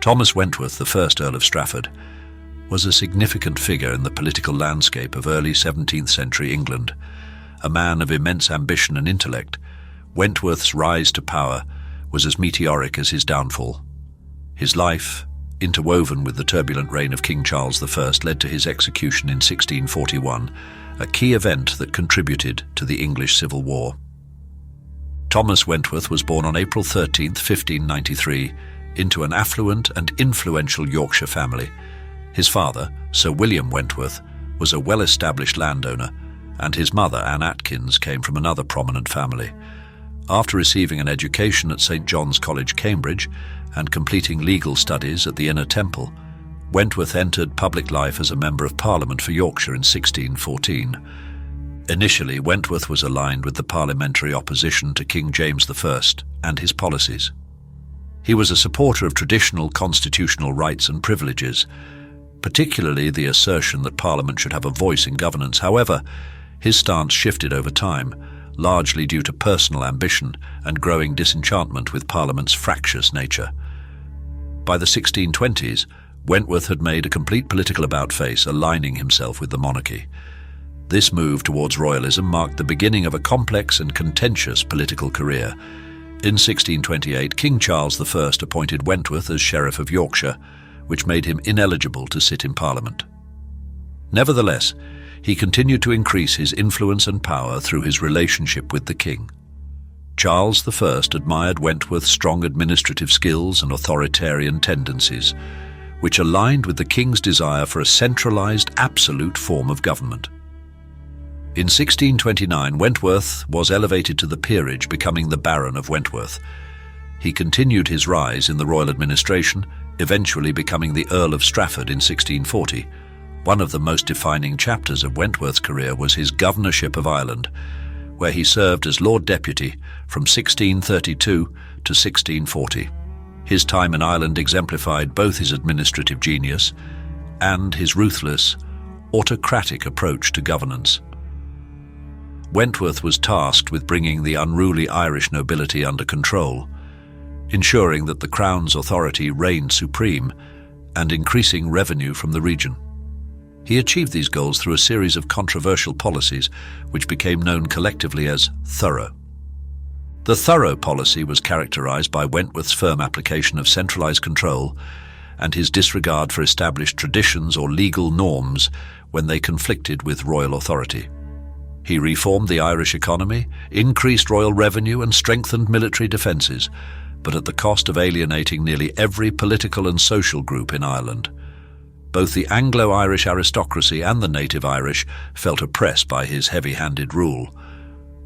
Thomas Wentworth, the first Earl of Strafford, was a significant figure in the political landscape of early 17th century England. A man of immense ambition and intellect, Wentworth's rise to power was as meteoric as his downfall. His life, interwoven with the turbulent reign of King Charles I, led to his execution in 1641, a key event that contributed to the English Civil War. Thomas Wentworth was born on April 13, 1593, into an affluent and influential Yorkshire family. His father, Sir William Wentworth, was a well-established landowner, and his mother, Anne Atkins, came from another prominent family. After receiving an education at St. John's College, Cambridge, and completing legal studies at the Inner Temple, Wentworth entered public life as a Member of Parliament for Yorkshire in 1614. Initially, Wentworth was aligned with the parliamentary opposition to King James I and his policies. He was a supporter of traditional constitutional rights and privileges, particularly the assertion that Parliament should have a voice in governance. However, his stance shifted over time, largely due to personal ambition and growing disenchantment with Parliament's fractious nature. By the 1620s, Wentworth had made a complete political about-face, aligning himself with the monarchy. This move towards royalism marked the beginning of a complex and contentious political career. In 1628, King Charles I appointed Wentworth as Sheriff of Yorkshire, which made him ineligible to sit in Parliament. Nevertheless, he continued to increase his influence and power through his relationship with the king. Charles I admired Wentworth's strong administrative skills and authoritarian tendencies, which aligned with the king's desire for a centralized, absolute form of government. In 1629, Wentworth was elevated to the peerage, becoming the Baron of Wentworth. He continued his rise in the royal administration, eventually becoming the Earl of Strafford in 1640. One of the most defining chapters of Wentworth's career was his governorship of Ireland, where he served as Lord Deputy from 1632 to 1640. His time in Ireland exemplified both his administrative genius and his ruthless, autocratic approach to governance. Wentworth was tasked with bringing the unruly Irish nobility under control, ensuring that the Crown's authority reigned supreme and increasing revenue from the region. He achieved these goals through a series of controversial policies which became known collectively as thorough. The thorough policy was characterized by Wentworth's firm application of centralized control and his disregard for established traditions or legal norms when they conflicted with royal authority. He reformed the Irish economy, increased royal revenue and strengthened military defences, but at the cost of alienating nearly every political and social group in Ireland. Both the Anglo-Irish aristocracy and the native Irish felt oppressed by his heavy-handed rule.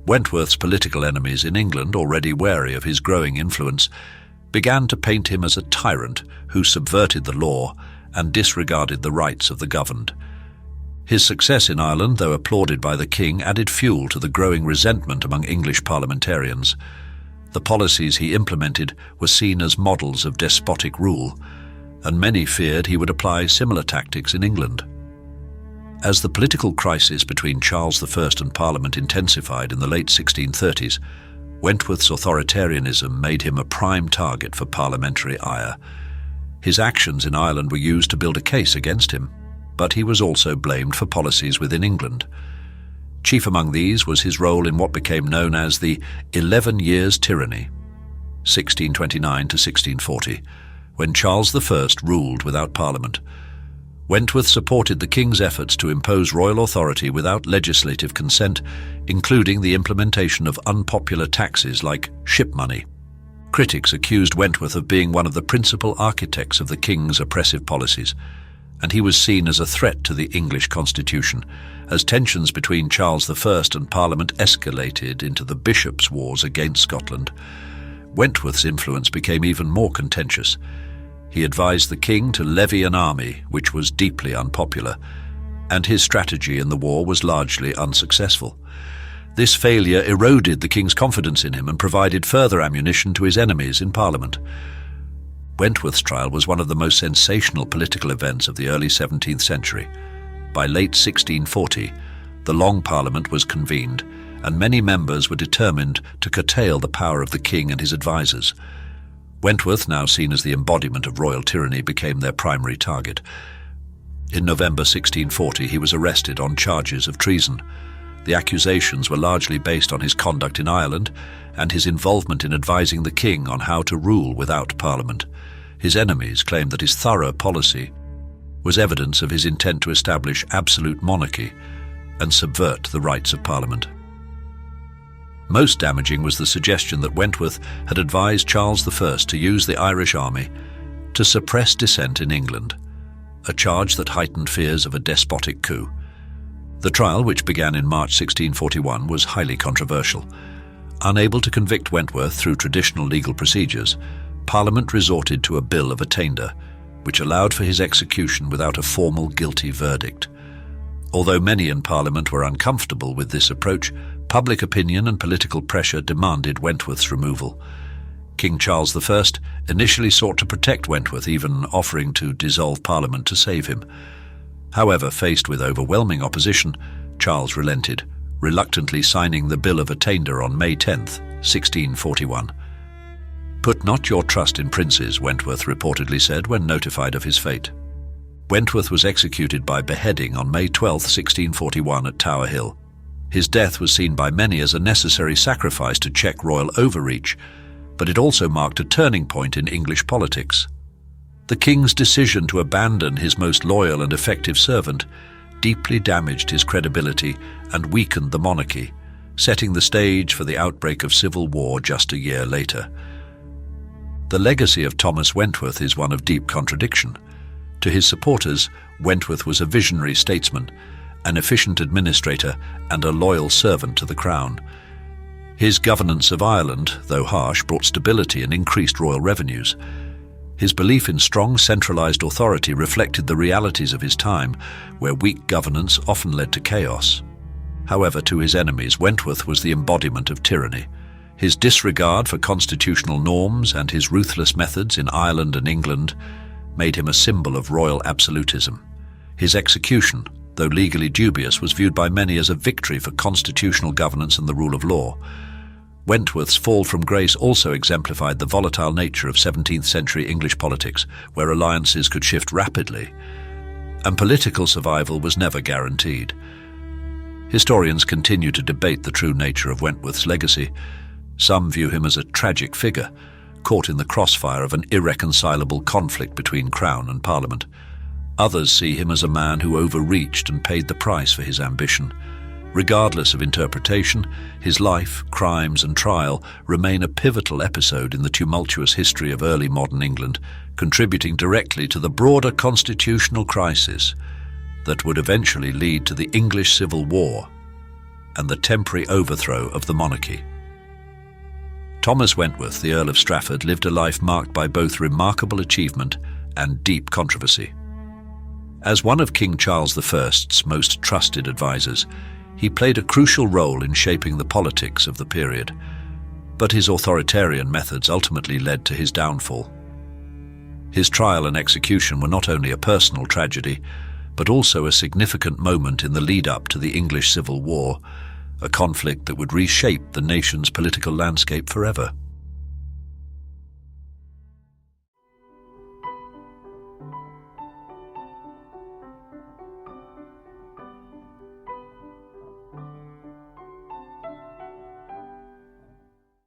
Wentworth's political enemies in England, already wary of his growing influence, began to paint him as a tyrant who subverted the law and disregarded the rights of the governed. His success in Ireland, though applauded by the king, added fuel to the growing resentment among English parliamentarians. The policies he implemented were seen as models of despotic rule, and many feared he would apply similar tactics in England. As the political crisis between Charles I and Parliament intensified in the late 1630s, Wentworth's authoritarianism made him a prime target for parliamentary ire. His actions in Ireland were used to build a case against him, but he was also blamed for policies within England. Chief among these was his role in what became known as the 11 Years' Tyranny, 1629 to 1640, when Charles I ruled without Parliament. Wentworth supported the king's efforts to impose royal authority without legislative consent, including the implementation of unpopular taxes like ship money. Critics accused Wentworth of being one of the principal architects of the king's oppressive policies, and he was seen as a threat to the English constitution. As tensions between Charles I and Parliament escalated into the bishops' wars against Scotland, Wentworth's influence became even more contentious. He advised the king to levy an army, which was deeply unpopular, and his strategy in the war was largely unsuccessful. This failure eroded the king's confidence in him and provided further ammunition to his enemies in Parliament. Wentworth's trial was one of the most sensational political events of the early 17th century. By late 1640, the Long Parliament was convened, and many members were determined to curtail the power of the king and his advisers. Wentworth, now seen as the embodiment of royal tyranny, became their primary target. In November 1640, he was arrested on charges of treason. The accusations were largely based on his conduct in Ireland and his involvement in advising the king on how to rule without Parliament. His enemies claimed that his thorough policy was evidence of his intent to establish absolute monarchy and subvert the rights of Parliament. Most damaging was the suggestion that Wentworth had advised Charles I to use the Irish army to suppress dissent in England, a charge that heightened fears of a despotic coup. The trial, which began in March 1641, was highly controversial. Unable to convict Wentworth through traditional legal procedures, Parliament resorted to a Bill of Attainder, which allowed for his execution without a formal guilty verdict. Although many in Parliament were uncomfortable with this approach, public opinion and political pressure demanded Wentworth's removal. King Charles I initially sought to protect Wentworth, even offering to dissolve Parliament to save him. However, faced with overwhelming opposition, Charles relented, reluctantly signing the Bill of Attainder on May 10, 1641. "Put not your trust in princes," Wentworth reportedly said when notified of his fate. Wentworth was executed by beheading on May 12, 1641 at Tower Hill. His death was seen by many as a necessary sacrifice to check royal overreach, but it also marked a turning point in English politics. The king's decision to abandon his most loyal and effective servant deeply damaged his credibility and weakened the monarchy, setting the stage for the outbreak of civil war just a year later. The legacy of Thomas Wentworth is one of deep contradiction. To his supporters, Wentworth was a visionary statesman, an efficient administrator, and a loyal servant to the crown. His governance of Ireland, though harsh, brought stability and increased royal revenues. His belief in strong centralized authority reflected the realities of his time, where weak governance often led to chaos. However, to his enemies, Wentworth was the embodiment of tyranny. His disregard for constitutional norms and his ruthless methods in Ireland and England made him a symbol of royal absolutism. His execution, though legally dubious, was viewed by many as a victory for constitutional governance and the rule of law. Wentworth's fall from grace also exemplified the volatile nature of 17th century English politics, where alliances could shift rapidly, and political survival was never guaranteed. Historians continue to debate the true nature of Wentworth's legacy. Some view him as a tragic figure, caught in the crossfire of an irreconcilable conflict between Crown and Parliament. Others see him as a man who overreached and paid the price for his ambition. Regardless of interpretation, his life, crimes, and trial remain a pivotal episode in the tumultuous history of early modern England, contributing directly to the broader constitutional crisis that would eventually lead to the English Civil War and the temporary overthrow of the monarchy. Thomas Wentworth, the Earl of Strafford, lived a life marked by both remarkable achievement and deep controversy. As one of King Charles I's most trusted advisors, he played a crucial role in shaping the politics of the period, but his authoritarian methods ultimately led to his downfall. His trial and execution were not only a personal tragedy, but also a significant moment in the lead-up to the English Civil War, a conflict that would reshape the nation's political landscape forever.